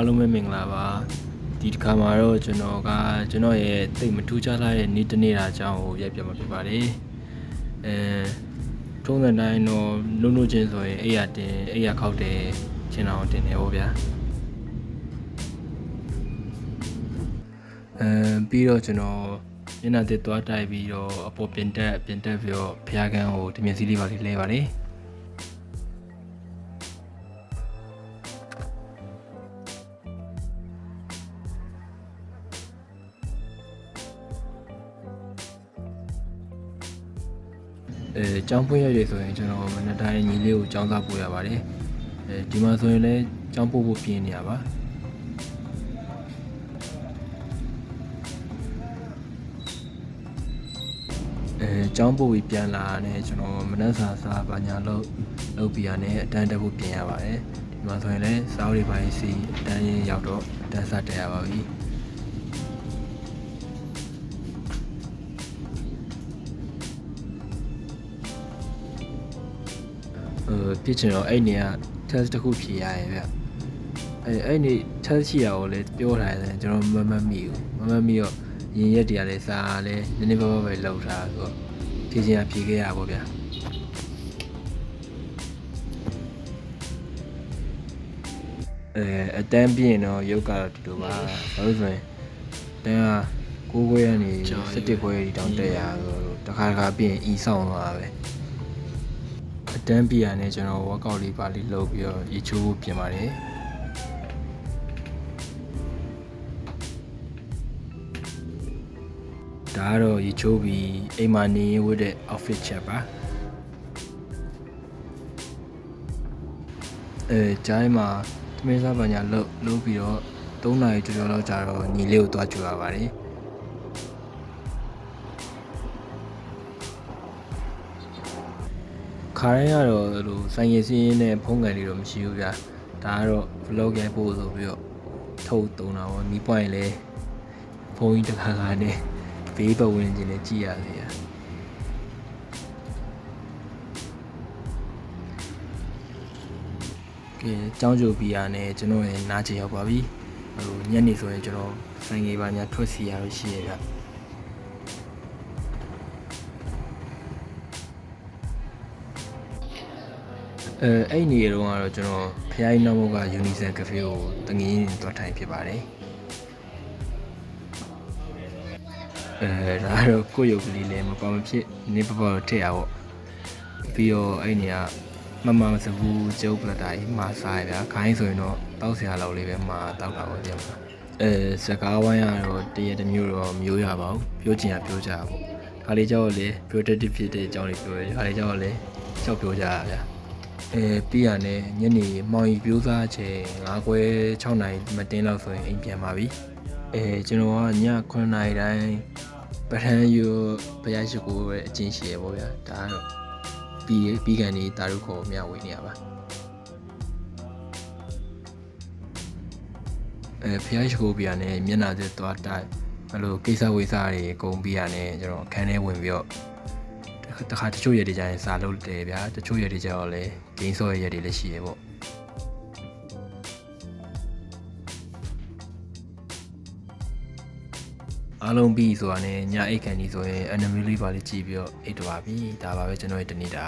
လုံးပဲမင်္ဂလာပါဒီတစ်ခါမှာတော့ကျွန်တော်ရဲ့တိတ်မထူးခြားလာတဲ့နေ့တစ်နေ့တာအကြောင်းကိုရိုက်ပြမှာဖြစ်ပါတယ်ထုံးစံတိုင်းတော့နုချင်းဆိုရင်အိယာခောက်တယ်ချင်းအောင်တင်တယ်ဟောဗျာပြီးတော့ကျွန်တော်မျက်နှာသစ်သွားတိုက်ပြီးတော့အပေါ်ပြင်တက်ပြီးတော့ဖျားကန်းကိုဒီမျက်စိလေးပါလေးလဲပါတယ်ကျောင်းပွင့်ရည်ဆိုရင်ကျွန်တော်မနက်တိုင်းညီလေးကိုကျောင်းသားပို့ရပါတယ်ဒီမှာဆိုရင်လည်းကျောင်းပို့ဖို့ပြင်နေရပါကျောင်းပို့ပြီးပြန်လာတယ်ကျွန်တော်မနက်စာဘာညာလုပ်ပြရတယ်အတန်းတက်ဖို့ပြင်ရပါတယ်ဒီမှာဆိုရင်လည်းစာအုပ်တွေပိုင်းစီအတန်းရရောက်တော့အတန်းစတက်ရပါပြီဖြစ်ချင်တော့အဲ့နေက test တစ်ခုဖြေရရဲ့ဗျအဲ့နေ test ရှိရကိုလည်းပြောထားတယ်ကျွန်တော်မမိတော့ရင်ရက်တရားလေးစာလည်းနည်းနည်းပါးပါးပဲလောက်ထားဆိုတော့ဖြေချင်ဖြေခဲ့ရပါဗျအတန်းပြင်တော့ရုပ်ကတော့ဒီလိုပါဘာလို့ဆိုရင်တန်းက9ခွဲကနေ17ခွဲဒီတောင်တက်ရဆိုတော့တစ်ခါပြင်ဤဆောင်သွားပဲအတန်းပြရနဲ့ကျွန်တော် workout လေးပါလေးလုပ်ပြီးတော့ရေချိုးပြင်ပါတယ်ဒါကတော့ရေချိုးပြီးအိမ်မှာနေရင်ဝတ်တဲ့ outfit ချက်ပါဂျိုင်းမှာသမင်းစားပညာလုပ်ပြီးတော့3နာရီကျော်လောက်ကြာတော့ညီလေးကိုတွားကြွရပါတယ်ခါတိုင်းကတော့လိုဆိုင်ရည်စင်းနဲ့ဖုန်းကန်လေးတော့မရှိဘူးဗျာဒါကတော့ vlog ရိုက်ဖို့ဆိုပြီးတော့ထုတ်သုံးတာပေါ့နီးပွားရင်လည်းဖုန်းကြီးတစ်ခါနဲ့ဘေးပတ်ဝန်းကျင်နဲ့ကြည့်ရစေရကဲကျောင်းကြိုပြီးရနဲ့ကျွန်တော်ရဲ့နားချင်ရောက်ပါပြီညနေဆိုရင်ကျွန်တော်ဆိုင်ငယ်ပါညာထွက်စီရလို့ရှိရဗျအဲ့နေရာတော့ကတော့ကျွန်တော်ဖျားကြီးနောက်ဘက်က Unicel Cafe ကိုတငင်းသွားထိုင်ဖြစ်ပါတယ်ဒါကတော့ကိုယ့်ရုပ်ကလေးလည်းမပေါမဖြစ်နေပပထည့်ရပေါ့ပြီးတော့အဲ့နေရာမစဘူးကျုပ်ပလက်တာကြီးမှာစားရဗျာခိုင်းဆိုရင်တော့တောက်ဆရာလောက်လေးပဲမှာတောက်တာပေါ့ပြန်စကားဝိုင်းရတော့တရတစ်မျိုးတော့မျိုးရပါဘူးပြောချင်ရပြောကြပါပေါ့ဒါလေးကြောက်လေ productive ဖြစ်တဲ့အကြောင်းလေးပြောရဒါလေးကြောက်လေကြောက်ပြောကြရဗျာပြီးရနဲ့ညနေမောင်ရီပြိုးစားချိန်9ခွဲ6နာရီမတင်းလောက်ဆိုရင်အိမ်ပြန်ပါပြီကျွန်တော်ကည9နာရီတိုင်းပထမယူဘုရားရှိခိုးရဲ့အချင်းရှိရပေါ့ဗျာဒါကတော့ပြီးကန်နေတာတို့ခေါ်မြဝေးနေရပါဘုရားရှိခိုးပြရနဲ့မျက်နှာသစ်သွားတိုက်အဲ့လိုကိစ္စဝိစားတွေအကုန်ပြရနဲ့ကျွန်တော်အခန်းထဲဝင်ပြီးတော့တခါတချို့ရက်တွေကျရင်စာလုပ်တယ်ဗျာတချို့ရက်တွေကျတော့လည်းဂိမ်းဆော့ရက်တွေလည်းရှိရပေါ့အားလုံးပြီးဆိုတာနဲ့ညအိတ်ကန်ကြီးဆိုရင် anime လေးပါလေးကြည့်ပြီးတော့အိတ်တော့ပါပြီဒါပါပဲကျွန်တော်ရဲ့တနေ့တာ